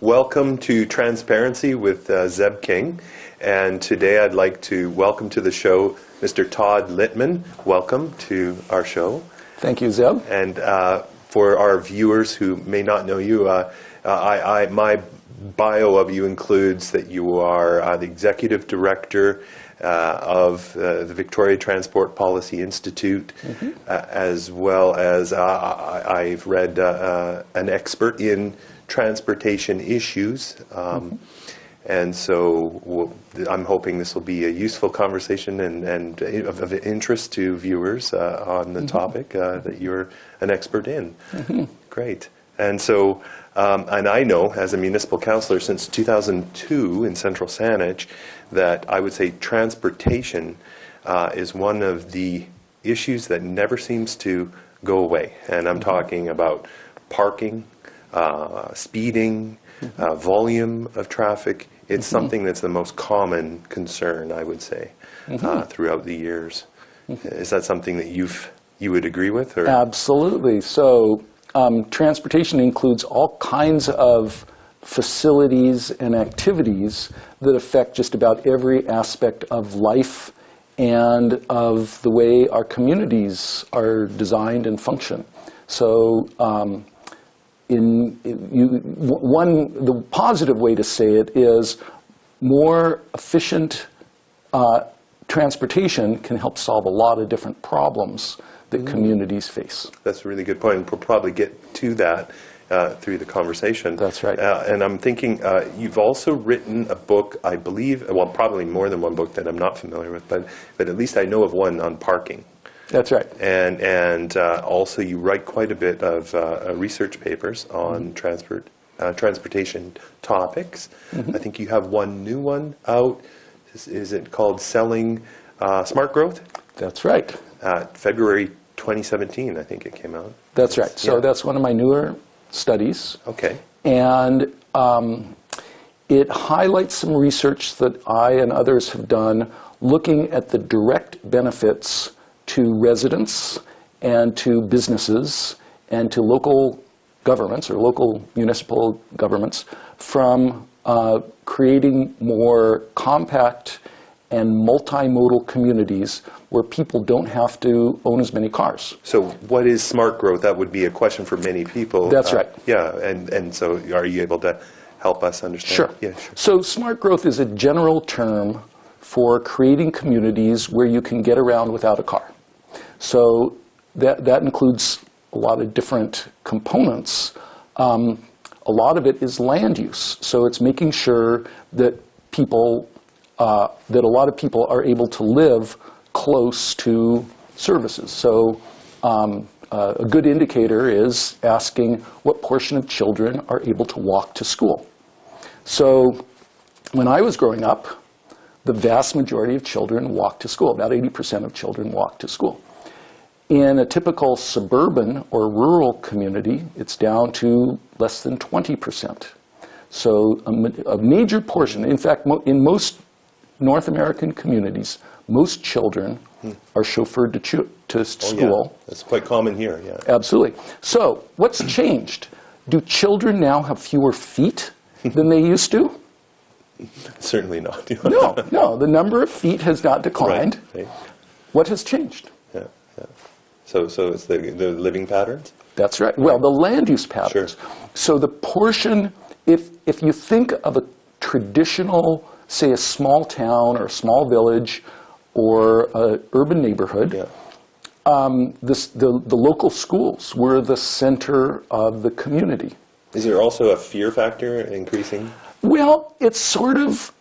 Welcome to Transparency with Zeb King. And today I'd like to welcome to the show Mr. Todd Litman. Welcome to our show. Thank you, Zeb. And for our viewers who may not know you, my bio of you includes that you are the Executive Director of the Victoria Transport Policy Institute, as well as I've read an expert in transportation issues. And so I'm hoping this will be a useful conversation and of interest to viewers on the topic that you're an expert in. Great. And so, and I know as a municipal councillor since 2002 in Central Saanich that I would say transportation is one of the issues that never seems to go away. And I'm talking about parking, speeding, volume of traffic. It's something that's the most common concern, I would say, throughout the years. Is that something that you would agree with? Or? Absolutely. So transportation includes all kinds of facilities and activities that affect just about every aspect of life and of the way our communities are designed and function. So the positive way to say it is more efficient transportation can help solve a lot of different problems that communities face. That's a really good point. We'll probably get to that through the conversation. That's right. And I'm thinking you've also written a book, I believe, well, probably more than one book that I'm not familiar with, but at least I know of one on parking. That's right. And also you write quite a bit of research papers on transportation topics. I think you have one new one out. Is it called Selling Smart Growth? That's right. February 2017, I think it came out. That's right. So that's one of my newer studies. Okay. And it highlights some research that I and others have done looking at the direct benefits to residents and to businesses and to local governments or local municipal governments from creating more compact and multimodal communities where people don't have to own as many cars. So what is smart growth? That would be a question for many people. That's right. Yeah, and so are you able to help us understand? Sure. Yeah, sure. So smart growth is a general term for creating communities where you can get around without a car. So that includes a lot of different components. A lot of it is land use. So it's making sure that that a lot of people are able to live close to services. So a good indicator is asking what portion of children are able to walk to school. So when I was growing up, the vast majority of children walked to school. About 80% of children walked to school. In a typical suburban or rural community, it's down to less than 20%. So a major portion, in fact, in most North American communities, most children are chauffeured to school. Yeah. That's quite common here, yeah. Absolutely. So what's changed? Do children now have fewer feet than they used to? Certainly not. No, the number of feet has not declined. Right. What has changed? Yeah. So it's the living patterns? That's right. Well, the land use patterns. Sure. So the portion, if you think of a traditional, say a small town or a small village or an urban neighborhood, the local schools were the center of the community. Is there also a fear factor increasing? Well, it's sort of,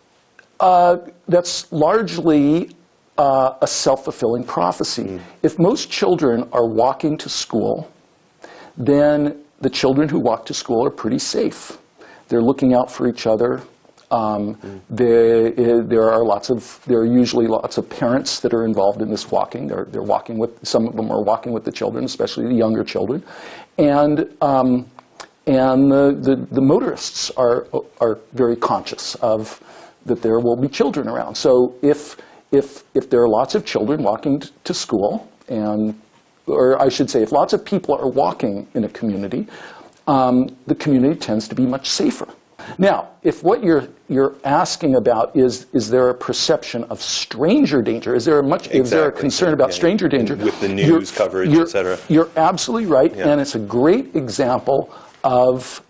that's largely a self-fulfilling prophecy. If most children are walking to school, then the children who walk to school are pretty safe. They're looking out for each other. There are usually lots of parents that are involved in this walking. They're walking with, some of them are walking with the children, especially the younger children, and the motorists are very conscious of that there will be children around. So if there are lots of children walking to school, or I should say, if lots of people are walking in a community, the community tends to be much safer. Now, if what you're asking about is there a perception of stranger danger? Is there a concern about stranger danger? With the news coverage, et cetera. You're absolutely right, and it's a great example of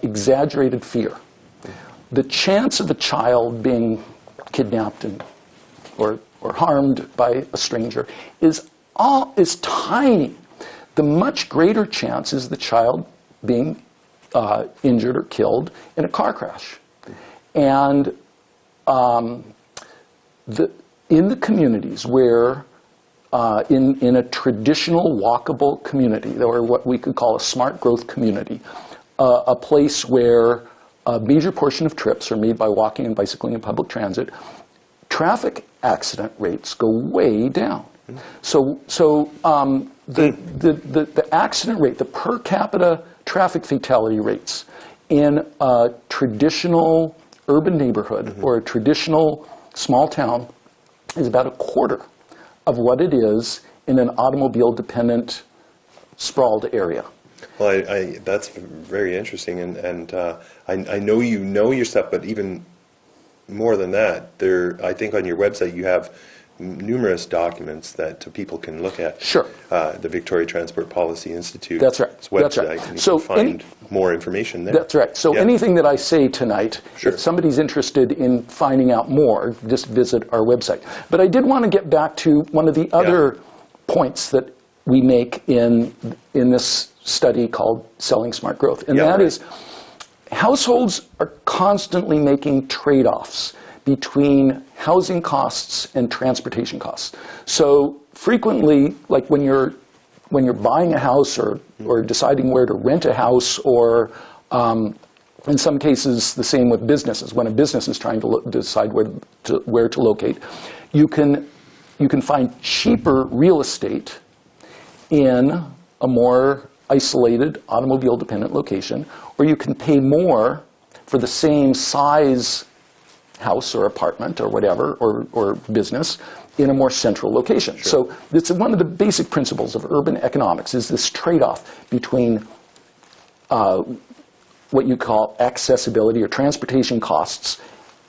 exaggerated fear. The chance of a child being kidnapped or harmed by a stranger is tiny. The much greater chance is the child being injured or killed in a car crash. And in the communities where, in a traditional walkable community, or what we could call a smart growth community, a place where a major portion of trips are made by walking and bicycling and public transit, traffic accident rates go way down. So the accident rate, the per capita traffic fatality rates in a traditional urban neighborhood or a traditional small town is about a quarter of what it is in an automobile-dependent, sprawled area. Well, that's very interesting, and I know you know your stuff, but even more than that, I think on your website you have numerous documents that people can look at. Sure. The Victoria Transport Policy Institute. That's right. Website. That's right. And you can find more information there. That's right. So anything that I say tonight, sure. If somebody's interested in finding out more, just visit our website. But I did want to get back to one of the other points that we make in this study called Selling Smart Growth, and that is households are constantly making trade-offs between housing costs and transportation costs. So frequently, like when you're buying a house or deciding where to rent a house, or in some cases the same with businesses, when a business is trying to decide where to locate, you can find cheaper real estate in a more isolated automobile-dependent location, or you can pay more for the same size house or apartment or whatever, or business in a more central location. Sure. So it's one of the basic principles of urban economics, is this trade-off between what you call accessibility or transportation costs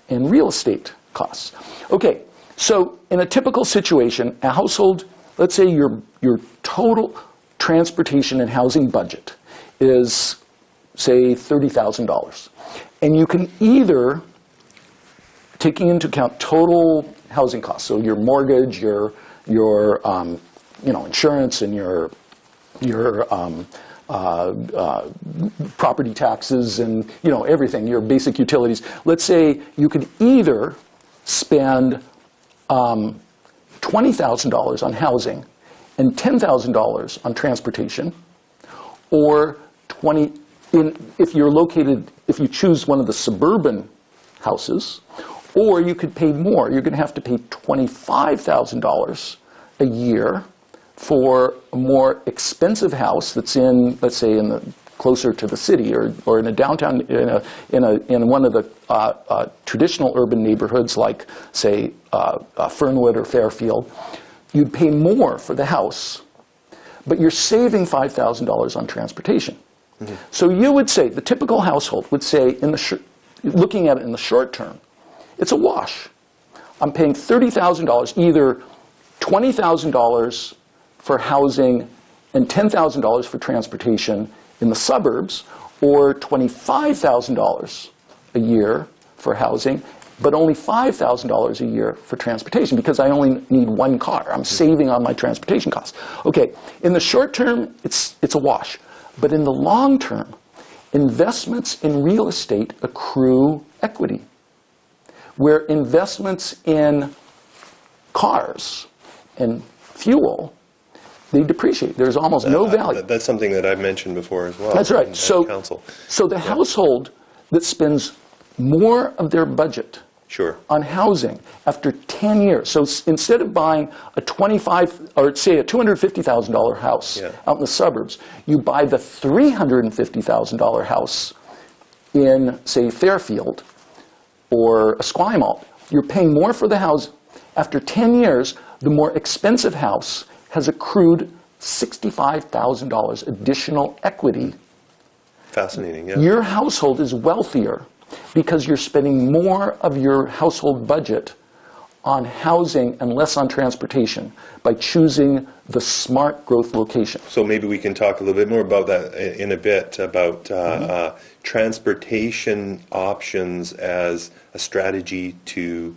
and real estate costs. Okay, so in a typical situation, a household, let's say your total transportation and housing budget is, say, $30,000. And you can either, taking into account total housing costs, so your mortgage, your insurance, and your property taxes, and everything, your basic utilities. Let's say you could either spend $20,000 on housing and $10,000 on transportation, or if you choose one of the suburban houses, or you could pay more. You're going to have to pay $25,000 a year for a more expensive house that's in, let's say, closer to the city, or in a downtown, in one of the traditional urban neighborhoods, like, say, Fernwood or Fairfield. You'd pay more for the house, but you're saving $5,000 on transportation. Mm-hmm. So you would say, the typical household would say, looking at it in the short term, it's a wash. I'm paying $30,000, either $20,000 for housing and $10,000 for transportation in the suburbs, or $25,000 a year for housing, but only $5,000 a year for transportation, because I only need one car. I'm saving on my transportation costs. Okay, in the short term, it's a wash. But in the long term, investments in real estate accrue equity, where investments in cars and fuel, they depreciate. There's almost no value. That's something that I've mentioned before as well. That's right. So the household that spends more of their budget on housing after 10 years. So instead of buying a $250,000 house out in the suburbs, you buy the $350,000 house in, say, Fairfield or Esquimalt. You're paying more for the house. After 10 years, the more expensive house has accrued $65,000 additional equity Fascinating, yeah. Your household is wealthier because you're spending more of your household budget on housing and less on transportation by choosing the smart growth location. So maybe we can talk a little bit more about that in a bit, about transportation options as a strategy to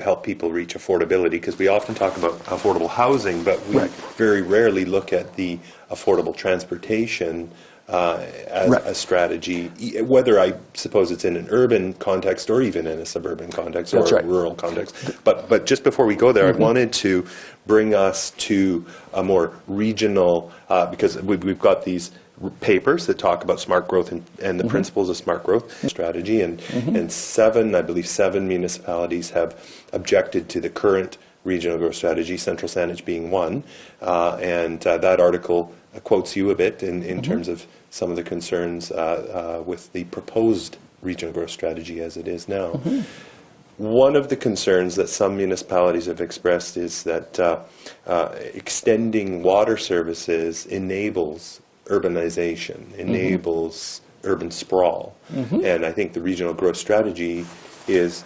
help people reach affordability, because we often talk about affordable housing, but we very rarely look at the affordable transportation as a strategy, whether I suppose it's in an urban context or even in a suburban context or a rural context. But just before we go there, I wanted to bring us to a more regional, because we've got these papers that talk about smart growth and the principles of smart growth strategy, and I believe seven municipalities have objected to the current regional growth strategy, Central Saanich being one, and that article quotes you a bit in terms of some of the concerns with the proposed regional growth strategy as it is now. One of the concerns that some municipalities have expressed is that extending water services enables urbanization, enables urban sprawl. And I think the regional growth strategy is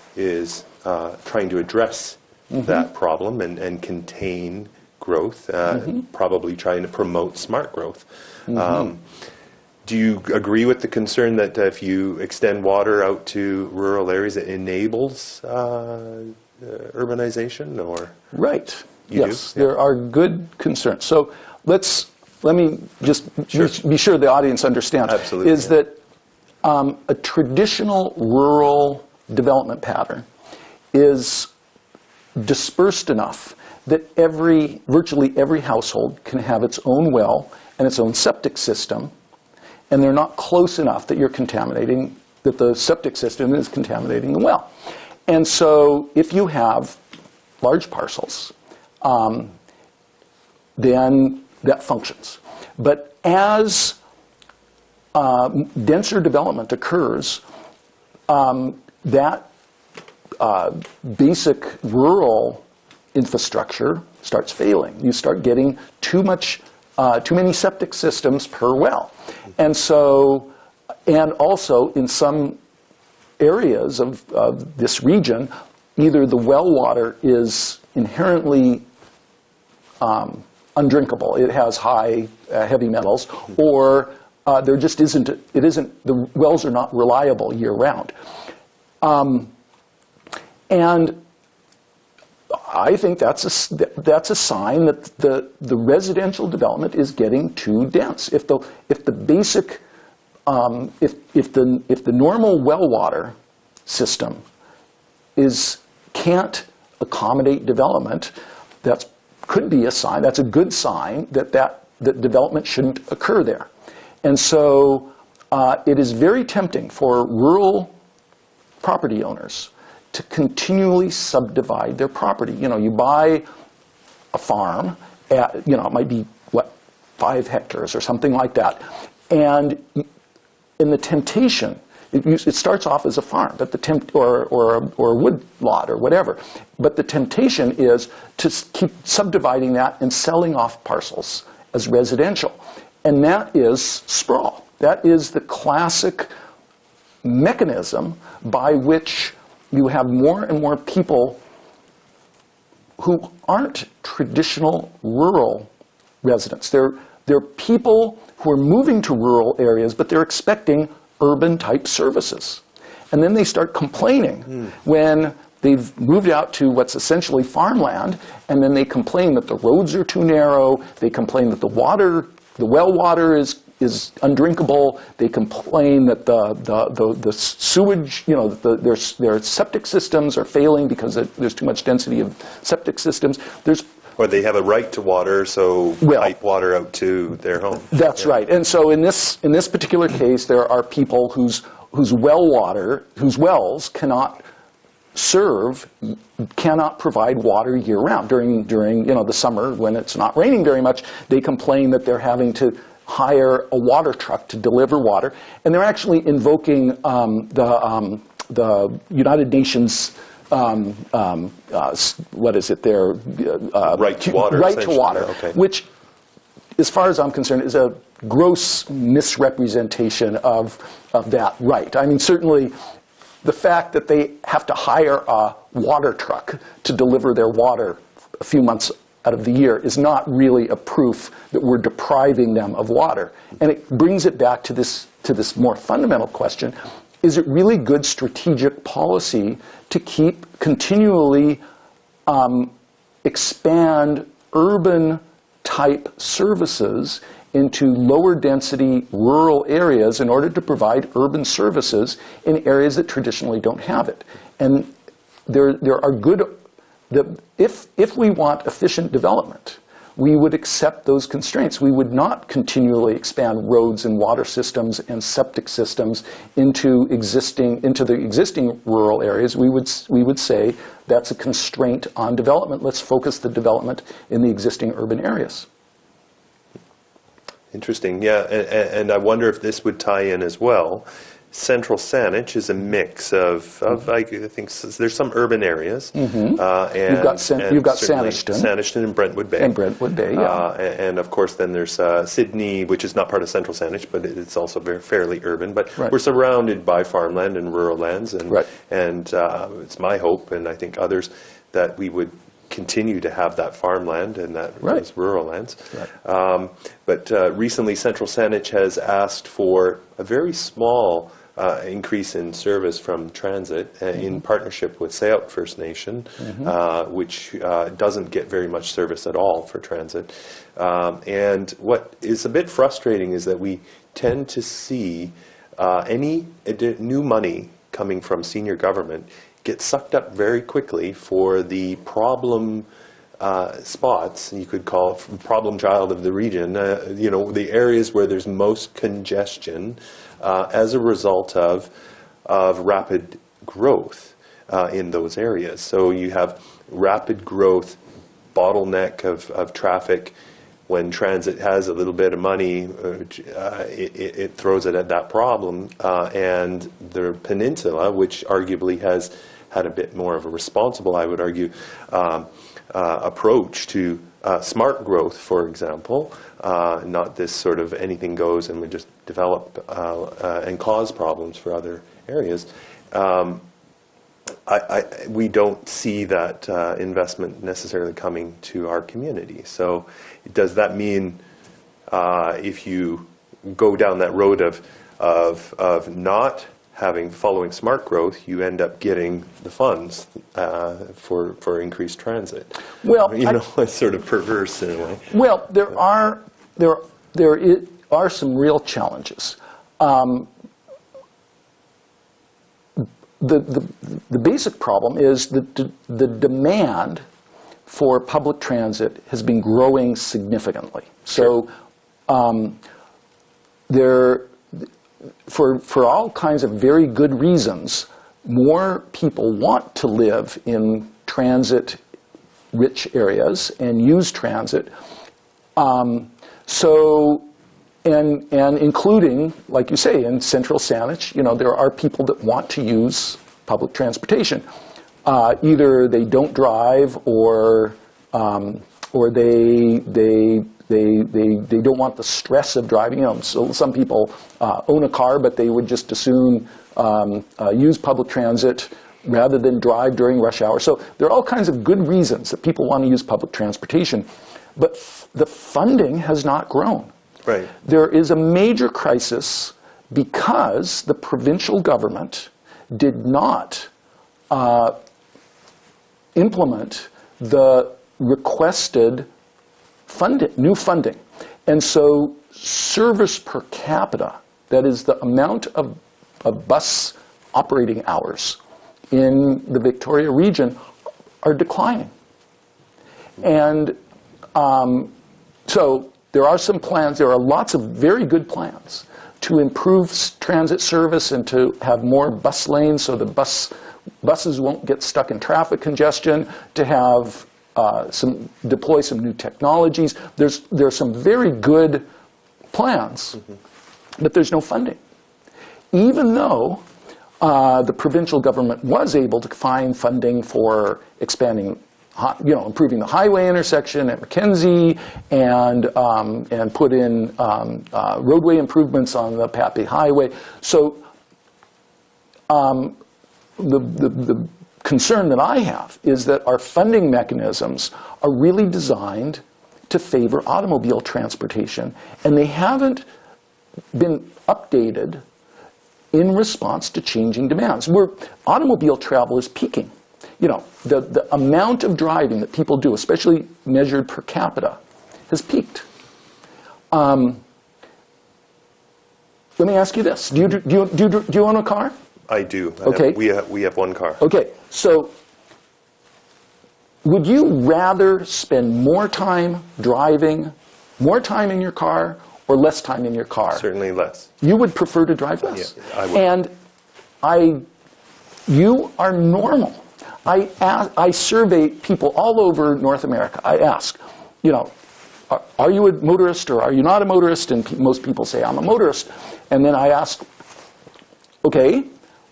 trying to address that problem and contain growth, probably trying to promote smart growth. Do you agree with the concern that if you extend water out to rural areas, it enables urbanization? Or right. Yes, there are good concerns. So let me just be sure the audience understands. Absolutely, is that a traditional rural development pattern is dispersed enough that virtually every household can have its own well and its own septic system, and they're not close enough that that the septic system is contaminating the well. And so if you have large parcels, then that functions. But as denser development occurs, that basic rural infrastructure starts failing. You start getting too many septic systems per well. And so, and also in some areas of this region, either the well water is inherently undrinkable, it has high heavy metals, or there just the wells are not reliable year round. And I think that's a sign that the residential development is getting too dense. If the normal well water system can't accommodate development, could be a sign. That's a good sign that development shouldn't occur there. And so it is very tempting for rural property owners to continually subdivide their property. You buy a farm at, it might be, 5 hectares or something like that. And in the temptation, it starts off as a farm, but or a wood lot or whatever. But the temptation is to keep subdividing that and selling off parcels as residential. And that is sprawl. That is the classic mechanism by which you have more and more people who aren't traditional rural residents. They're people who are moving to rural areas, but they're expecting urban-type services. And then they start complaining when they've moved out to what's essentially farmland, and then they complain that the roads are too narrow, they complain that the well water is undrinkable, they complain that the sewage, their septic systems are failing because there's too much density of septic systems. Or they have a right to water, so pipe water out to their home. That's right. And so in this particular case, there are people whose wells cannot provide water year round. During the summer when it's not raining very much, they complain that they're having to hire a water truck to deliver water, and they're actually invoking the United Nations what is it? Their right to water. Right to water, okay. which as far as I'm concerned, is a gross misrepresentation of that right. I mean, certainly the fact that they have to hire a water truck to deliver their water a few months out of the year is not really a proof that we're depriving them of water. And it brings it back to this more fundamental question: is it really good strategic policy to keep continually expand urban-type services into lower density rural areas in order to provide urban services in areas that traditionally don't have it? And there are good, if we want efficient development, we would accept those constraints. We would not continually expand roads and water systems and septic systems into the existing rural areas. We would say that's a constraint on development. Let's focus the development in the existing urban areas. Interesting, yeah, and I wonder if this would tie in as well. Central Saanich is a mix of I think there's some urban areas. Mm-hmm. And you've got Saanishton. Saanishton and Brentwood Bay. And Brentwood Bay, yeah. And of course then there's Sydney, which is not part of Central Saanich, but it's also fairly urban. But right. We're surrounded by farmland and rural lands, and right. It's my hope, and I think others, that we would continue to have that farmland and those rural lands. Right. But recently Central Saanich has asked for a very small increase in service from transit in partnership with Sayot First Nation, which doesn't get very much service at all for transit. And what is a bit frustrating is that we tend to see any new money coming from senior government get sucked up very quickly for the problem spots, you could call it problem child of the region, the areas where there's most congestion as a result of rapid growth in those areas. So you have rapid growth, bottleneck of traffic. When transit has a little bit of money, it throws it at that problem. And the peninsula, which arguably has had a bit more of a responsible, I would argue, approach to smart growth, for example, not this sort of anything goes and we just develop and cause problems for other areas. We don't see that investment necessarily coming to our community. So does that mean if you go down that road of not following smart growth, you end up getting the funds for increased transit? Well, it's sort of perverse in a way. Well, there are some real challenges. The basic problem is that the demand for public transit has been growing significantly. So for all kinds of very good reasons, more people want to live in transit-rich areas and use transit. And including, like you say, in Central Saanich, there are people that want to use public transportation. Either they don't drive, or they don't want the stress of driving. So some people own a car, but they would just as soon use public transit rather than drive during rush hour. So there are all kinds of good reasons that people want to use public transportation, but the funding has not grown. Right. There is a major crisis because the provincial government did not implement the requested new funding. And so service per capita, that is the amount of bus operating hours in the Victoria region, are declining. And so there are some plans, there are lots of very good plans to improve transit service and to have more bus lanes so the buses won't get stuck in traffic congestion, to have deploy some new technologies. There's some very good plans, but there's no funding. Even though the provincial government was able to find funding for expanding improving the highway intersection at Mackenzie, and put in roadway improvements on the Pappy Highway. So the concern that I have is that our funding mechanisms are really designed to favor automobile transportation, and they haven't been updated in response to changing demands. Automobile travel is peaking. The amount of driving that people do, especially measured per capita, has peaked. Let me ask you this: Do you own a car? I do. Okay. We have one car. Okay. So, would you rather spend more time driving, more time in your car, or less time in your car? Certainly less. You would prefer to drive less. Yeah, I would. And you are normal. I survey people all over North America. I ask, are you a motorist or are you not a motorist? And most people say, I'm a motorist. And then I ask, okay,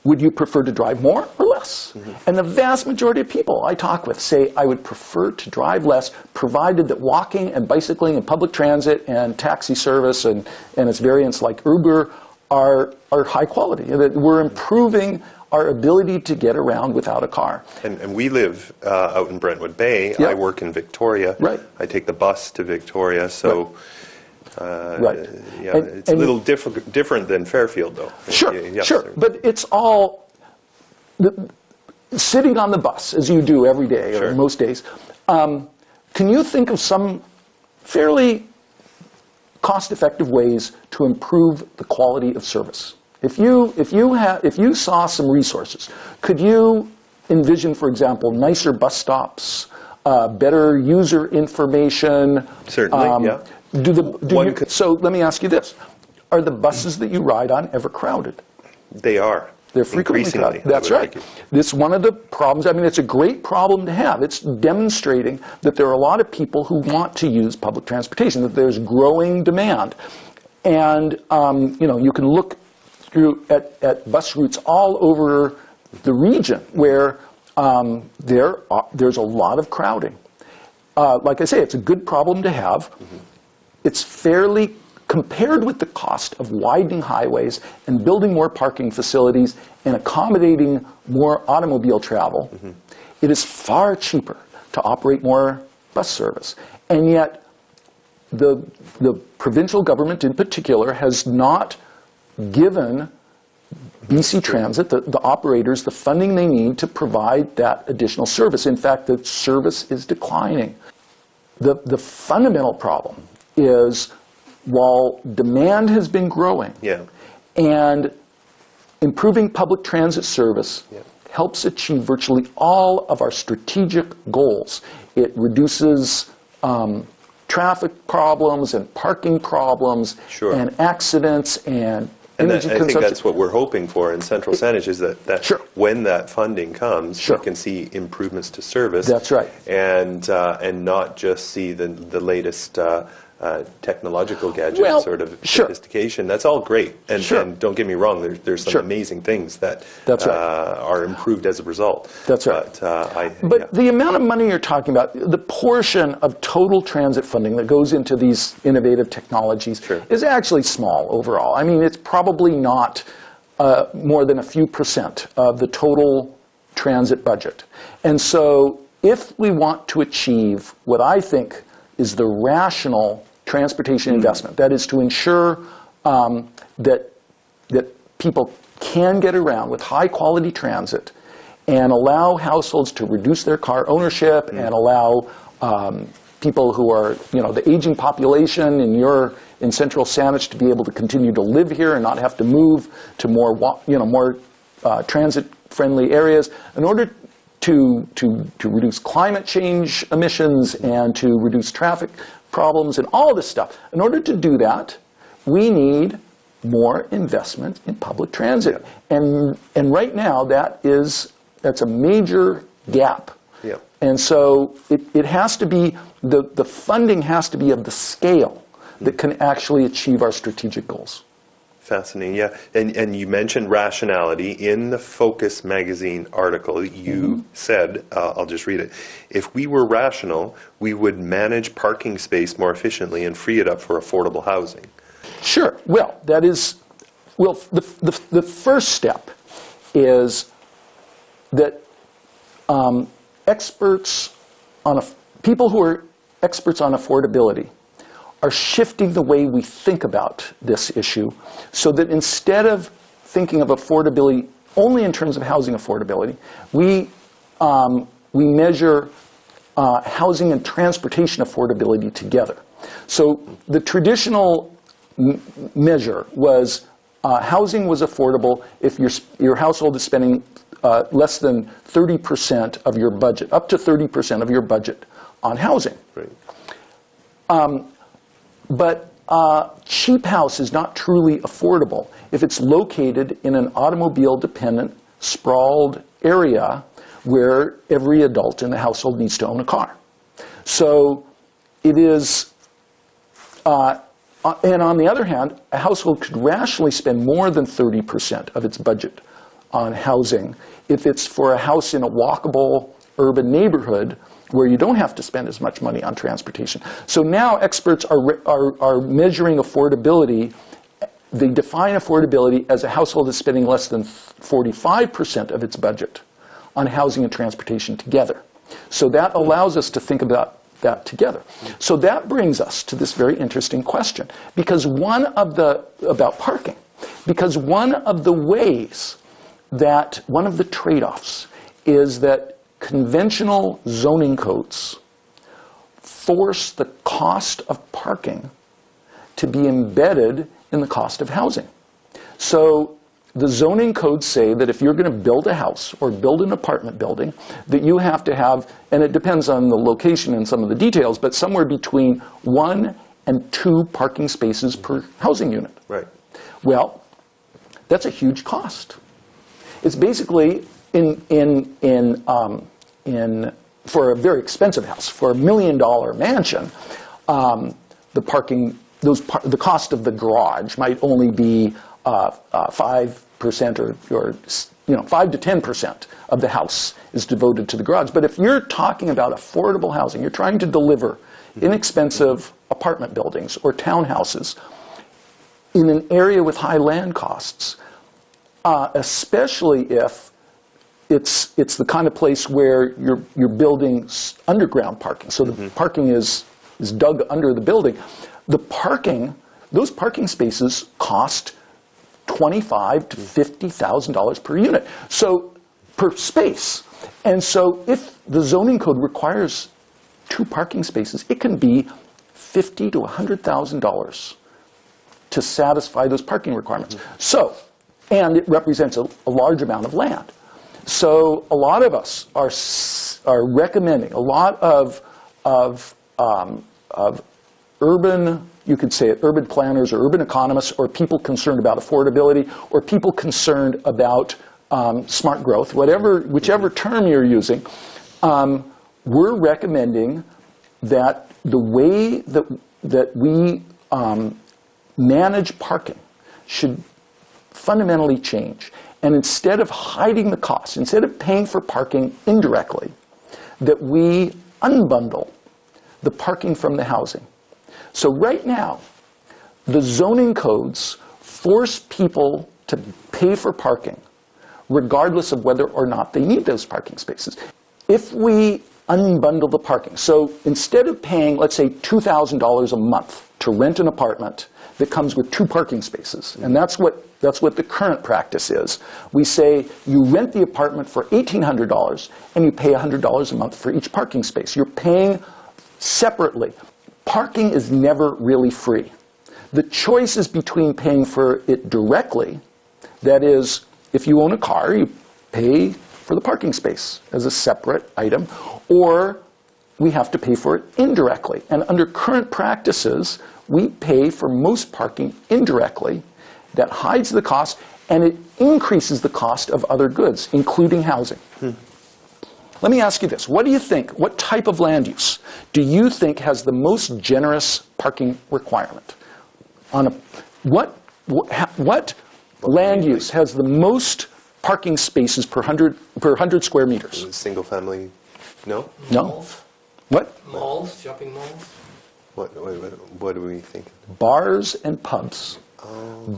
would you prefer to drive more or less? Mm-hmm. And the vast majority of people I talk with say, I would prefer to drive less, provided that walking and bicycling and public transit and taxi service and its variants like Uber are high quality, that we're improving our ability to get around without a car. And we live out in Brentwood Bay. Yep. I work in Victoria. Right. I take the bus to Victoria, so right. Yeah, it's a little different than Fairfield, though. Sure, Yeah, sure. But it's all sitting on the bus, as you do every day, Sure. or most days. Can you think of some fairly cost-effective ways to improve the quality of service? If you saw some resources, could you envision, for example, nicer bus stops, better user information? Certainly, yeah. So let me ask you this. Are the buses that you ride on ever crowded? They are. They're frequently Increasingly, crowded. That's right. It's one of the problems. I mean, it's a great problem to have. It's demonstrating that there are a lot of people who want to use public transportation, that there's growing demand. And, you can look through at bus routes all over the region where there's a lot of crowding. Like I say, it's a good problem to have. Mm-hmm. It's fairly, compared with the cost of widening highways and building more parking facilities and accommodating more automobile travel, mm-hmm. It is far cheaper to operate more bus service. And yet, the provincial government in particular has not given BC Transit, the operators, the funding they need to provide that additional service. In fact, the service is declining. The fundamental problem is, while demand has been growing, yeah. and improving public transit service helps achieve virtually all of our strategic goals. It reduces traffic problems and parking problems, sure. and accidents and energy consumption. I think that's what we're hoping for in Central Saanich, is that sure. when that funding comes, sure. we can see improvements to service. That's right. And not just see the latest technological gadget sort of sure. sophistication. That's all great. And, sure. and don't get me wrong, there's some sure. amazing things that right. are improved as a result. That's right. But the amount of money you're talking about, the portion of total transit funding that goes into these innovative technologies sure. is actually small overall. I mean, it's probably not more than a few % of the total transit budget. And so if we want to achieve what I think is the rational transportation investment, that is to ensure that people can get around with high-quality transit and allow households to reduce their car ownership and allow people who are, the aging population in Central Saanich to be able to continue to live here and not have to move to more transit-friendly areas, in order to reduce climate change emissions and to reduce traffic problems and all this stuff. In order to do that, we need more investment in public transit. Yeah. And right now, that's a major gap. Yeah. And so it has to be, the funding has to be of the scale that can actually achieve our strategic goals. Fascinating, yeah. And you mentioned rationality. In the Focus magazine article, you said, I'll just read it, if we were rational, we would manage parking space more efficiently and free it up for affordable housing. Sure. Well, that is, well, the first step is that people who are experts on affordability are shifting the way we think about this issue so that instead of thinking of affordability only in terms of housing affordability, we measure housing and transportation affordability together. So the traditional measure was housing was affordable if your household is spending less than 30% of your budget, up to 30% of your budget on housing. Right. But cheap house is not truly affordable if it's located in an automobile-dependent, sprawled area where every adult in the household needs to own a car. So it is, and on the other hand, a household could rationally spend more than 30% of its budget on housing if it's for a house in a walkable urban neighborhood where you don't have to spend as much money on transportation. So now experts are measuring affordability. They define affordability as a household that's spending less than 45% of its budget on housing and transportation together. So that allows us to think about that together. So that brings us to this very interesting question, because about parking, because one of the ways that, one of the trade-offs is that conventional zoning codes force the cost of parking to be embedded in the cost of housing. So the zoning codes say that if you're going to build a house or build an apartment building, that you have to have, and it depends on the location and some of the details, but somewhere between 1 and 2 parking spaces per housing unit. Right. Well, that's a huge cost. It's basically for a very expensive house, for $1 million mansion, the cost of the garage might only be 5% or 5 to 10% of the house is devoted to the garage. But if you're talking about affordable housing, you're trying to deliver inexpensive apartment buildings or townhouses in an area with high land costs, especially if it's the kind of place where you're building underground parking. So the parking is dug under the building. Those parking spaces cost $25,000 to $50,000 per unit, so per space. And so if the zoning code requires 2 parking spaces, it can be $50,000 to $100,000 to satisfy those parking requirements. So, and it represents a large amount of land. So a lot of us are recommending, a lot of urban, you could say it, urban planners or urban economists or people concerned about affordability or people concerned about smart growth, whichever term you're using, we're recommending that the way that we manage parking should fundamentally change. And instead of hiding the costs, instead of paying for parking indirectly, that we unbundle the parking from the housing. So right now, the zoning codes force people to pay for parking regardless of whether or not they need those parking spaces. If we unbundle the parking, so instead of paying, let's say, $2,000 a month to rent an apartment that comes with 2 parking spaces, and that's what the current practice is. We say you rent the apartment for $1,800 and you pay $100 a month for each parking space. You're paying separately. Parking is never really free. The choice is between paying for it directly, that is, if you own a car, you pay for the parking space as a separate item, or we have to pay for it indirectly. And under current practices, we pay for most parking indirectly. That hides the cost, and it increases the cost of other goods, including housing. Let me ask you this. What do you think, what type of land use do you think has the most generous parking requirement? What what land use has the most parking spaces per 100 square meters? Single family? No? No. Malls? What? Malls? Shopping malls? What do we think? Bars and pubs.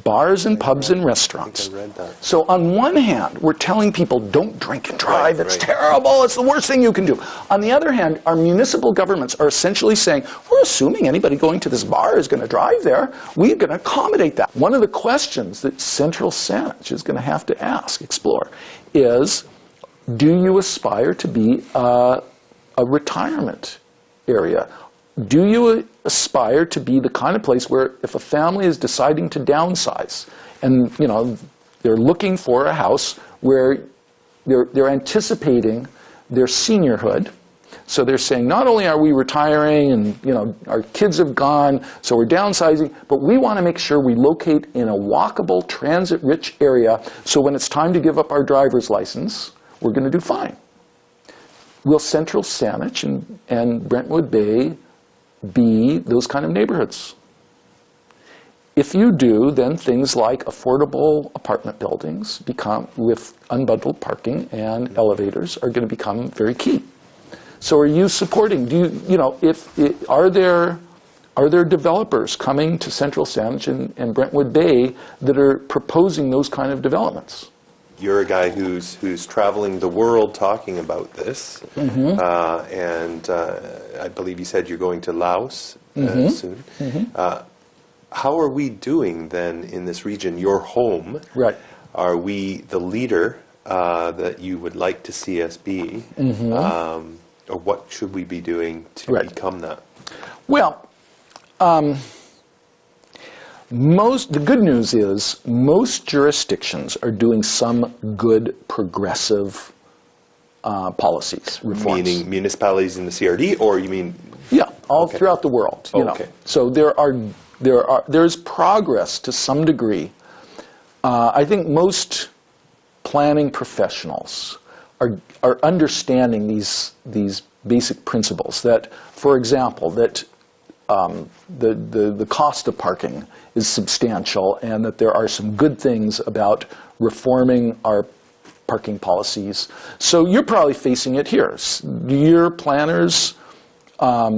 Bars and pubs and restaurants. I think I read that. So on one hand, we're telling people, don't drink and drive. Right, It's right. terrible. It's the worst thing you can do. On the other hand, our municipal governments are essentially saying, we're assuming anybody going to this bar is going to drive there. We're going to accommodate that. One of the questions that Central Saanich is going to have to explore, is do you aspire to be a retirement area? Do you aspire to be the kind of place where if a family is deciding to downsize and they're looking for a house where they're anticipating their seniorhood, so they're saying not only are we retiring and our kids have gone, so we're downsizing, but we want to make sure we locate in a walkable, transit-rich area, so when it's time to give up our driver's license, we're going to do fine. Will Central Saanich and Brentwood Bay be those kind of neighborhoods? If you do, then things like affordable apartment buildings with unbundled parking and elevators are going to become very key. So are you supporting, are there developers coming to Central Saanich and Brentwood Bay that are proposing those kind of developments? You're a guy who's traveling the world talking about this, and I believe you said you're going to Laos soon. How are we doing then in this region? Your home. Right. Are we the leader that you would like to see us be, or what should we be doing to become that? Well, the good news is most jurisdictions are doing some good progressive policies, reforms. Meaning municipalities in the CRD, or you mean? Yeah, all throughout the world. Okay. So there's progress to some degree. I think most planning professionals are understanding these basic principles. That, for example, that the cost of parking is substantial, and that there are some good things about reforming our parking policies. So you're probably facing it here. Do your planners are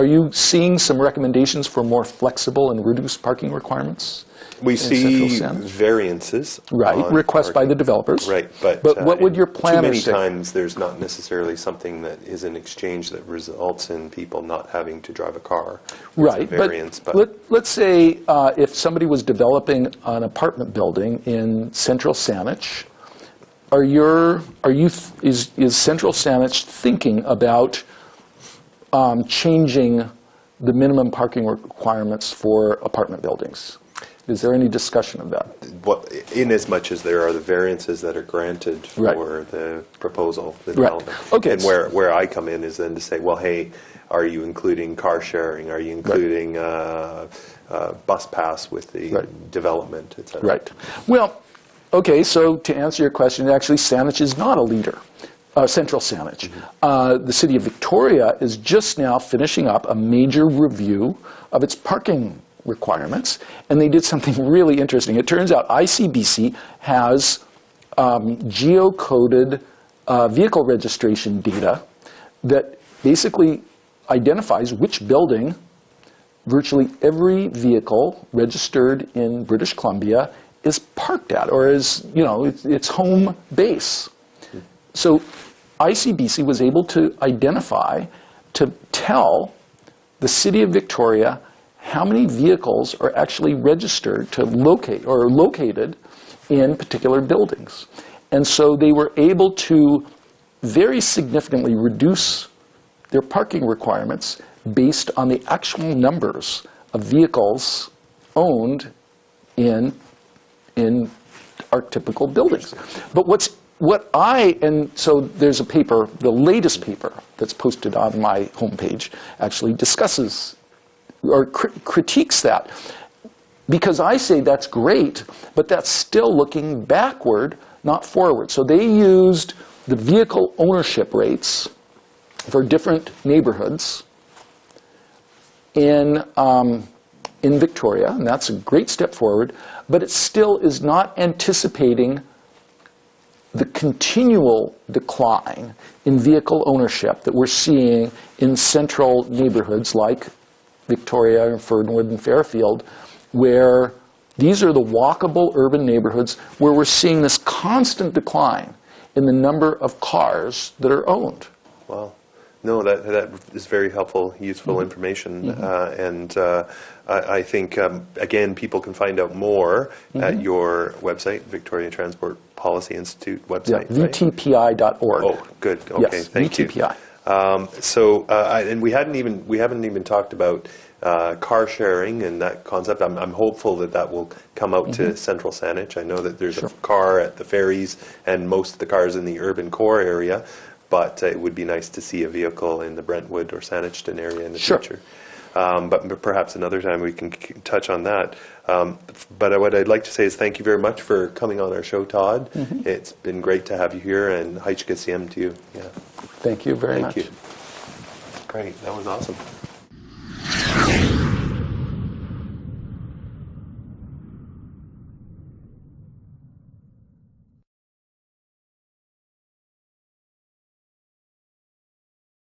you seeing some recommendations for more flexible and reduced parking requirements? We see variances. Right, requests by the developers. Right, but what would your planners say? Too many times there's not necessarily something that is an exchange that results in people not having to drive a car. Right, variance, but let's say if somebody was developing an apartment building in Central Saanich, is Central Saanich thinking about changing the minimum parking requirements for apartment buildings? Is there any discussion of that? In as much as there are the variances that are granted for the proposal, the development. Okay. And where I come in is then to say, well, hey, are you including car sharing? Are you including bus pass with the development, et cetera? Right. Well, okay, so to answer your question, actually Saanich is not a leader. Central Saanich. The City of Victoria is just now finishing up a major review of its parking requirements, and they did something really interesting. It turns out ICBC has geocoded vehicle registration data that basically identifies which building virtually every vehicle registered in British Columbia is parked at, or is, its home base. So ICBC was able to identify, to tell the City of Victoria how many vehicles are actually registered to locate or are located in particular buildings. And so they were able to very significantly reduce their parking requirements based on the actual numbers of vehicles owned in our typical buildings. But so there's a paper, the latest paper that's posted on my homepage actually discusses or critiques that. Because I say that's great, but that's still looking backward, not forward. So they used the vehicle ownership rates for different neighborhoods in in Victoria, and that's a great step forward, but it still is not anticipating the continual decline in vehicle ownership that we're seeing in central neighborhoods like Victoria and Fernwood and Fairfield, where these are the walkable urban neighborhoods where we're seeing this constant decline in the number of cars that are owned. Wow. No, that is very helpful, useful information. And I think, again, people can find out more at your website, Victoria Transport Policy Institute website. Yeah, vtpi.org. Oh, good. Okay, yes, thank VTPI. you. And we haven't even talked about car sharing and that concept. I'm hopeful that will come out to Central Saanich. I know that there's a car at the ferries and most of the cars in the urban core area, but it would be nice to see a vehicle in the Brentwood or Saanich area in the future. But perhaps another time we can touch on that. But what I'd like to say is thank you very much for coming on our show, Todd. It's been great to have you here, and Haichka Siem to you. Yeah. Thank you very much. Thank you. Great. That was awesome.